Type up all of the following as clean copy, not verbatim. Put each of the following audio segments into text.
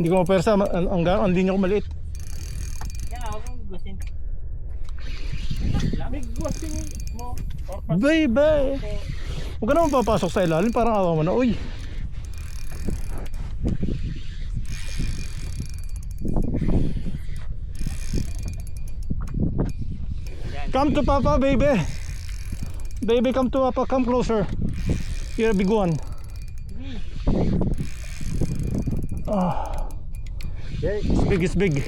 Hindi ko mapersa, ang linya ko maliit. Yan ako kung gusin. May gusin mo. Bye. Huwag ka naman papasok sa ilalim, parang awa mo na. Uy. Come to Papa, baby. Baby, come to Papa, come closer. You're a big one. It's big.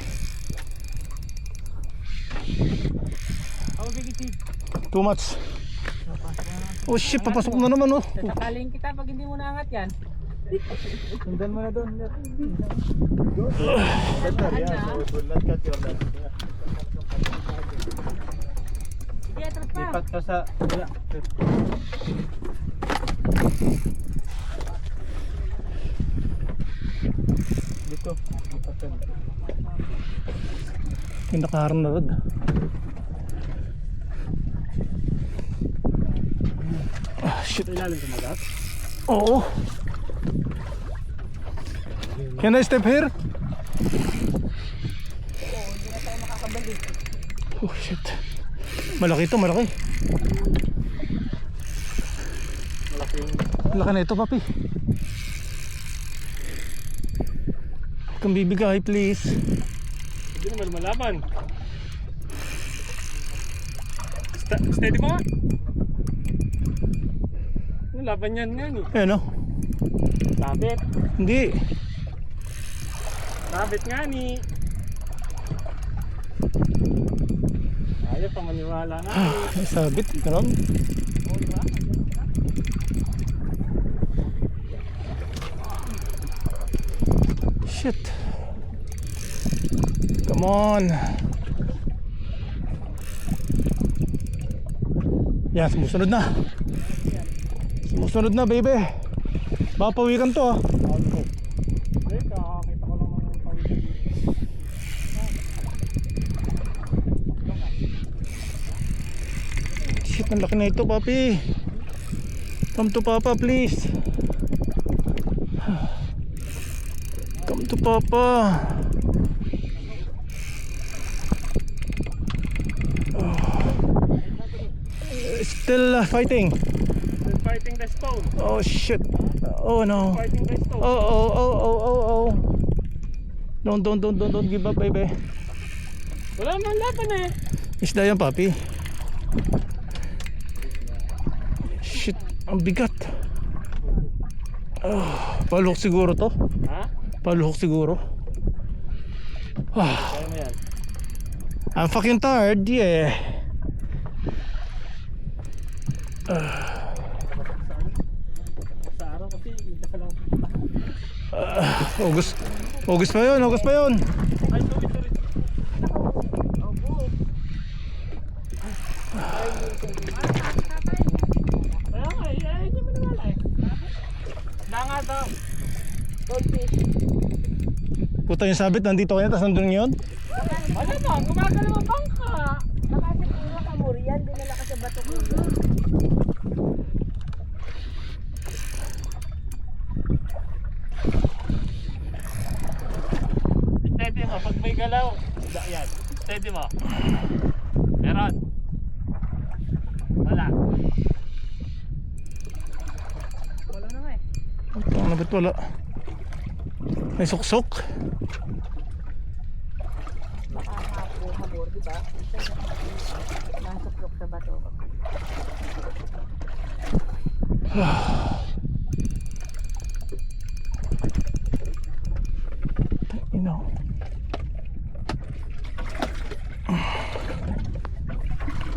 How big it is? Too much. Oh shit, papasok na naman oh. Sasakalin kita pag hindi mo naangat yan. Sundan mo na doon. Better, yeah, so it will not cut your leg. Sige, atras pa. Lipat ka sa... Dito. Lipat ka dito. Yung nakaharang na rod. Shit. Ilalim sa magat? Oo. Can I step here? Oh shit. Malaki ito, malaki. Malaki na ito, papi. Kung bibigay, please. Hindi naman malaban. Steady mo nga. Laban yan nga ni. Ayan o. Sabit. Hindi. Sabit nga ni. Ayaw pa maniwala na. May sabit, karon. Shit. Come on. Yan, sumusunod na. Sumusunod na, baby. Baka pawikan to ah. Kakakita ko lang ng pawis. Shit, ang laki na ito, papi. Come to Papa, please. Come to Papa. Still fighting. We're fighting the stone. Oh shit. Oh no. Fighting the stone. Oh. Don't give up, baby. Wala man laban eh. Isda yan, papi. Shit, ang bigat. Paluhok siguro to. Ha? Paluhok siguro. Kaya mo yan. I'm fucking tired, yeah. Sa araw kasi hindi ka lang. August pa yun. Ay, sorry. Kaya nga, hindi mo nawala eh. Nanga daw. Goldfish. Puta yung sabit, nandito kaya, tapos nandun yun. Wala ba? Gumagalaw ang bangka. Nakasip ko na kamurian, dinala ka sa bato ko. Steady mo, pag may galaw. Yan. Steady mo. Meron. Wala. Wala na nga eh. Puta na ba't wala? May suksok. Baka nga po hamor, di ba? Nasuklok sa bato. Ino.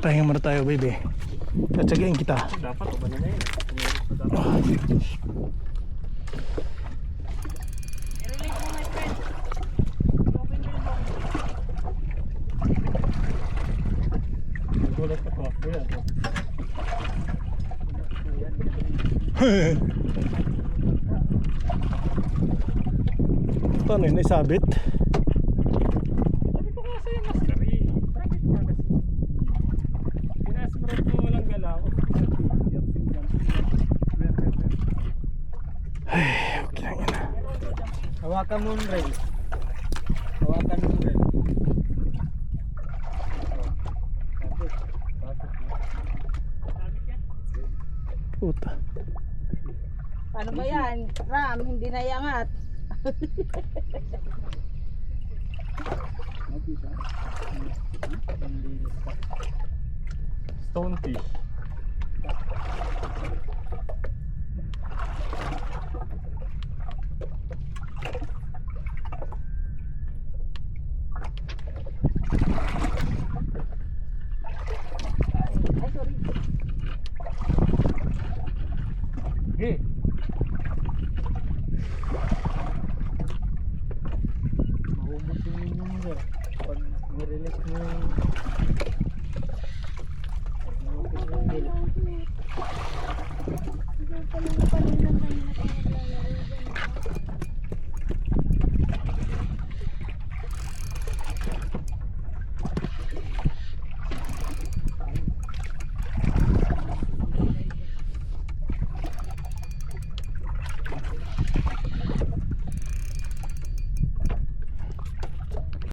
Pahinga muna tayo, baby. Tatsagain kita. Dapat o ba na yun? I-relate mo, my friend. Open your book. Gulat ka pa. Yan. Paano yun? Naisabit? Sabi ko nga sa'yo, maskari. Bakit nga kasi? Pinasmarot mo walang galaw. Ay, okay lang yun. Hawakan mo yung rail. Hawakan mo yung rail. Puta. Paano ba yan? Ram, hindi na iangat. Stonefish. Ay, sorry. Okay. Maubos yung inyong mo. Pag nirelease mo yung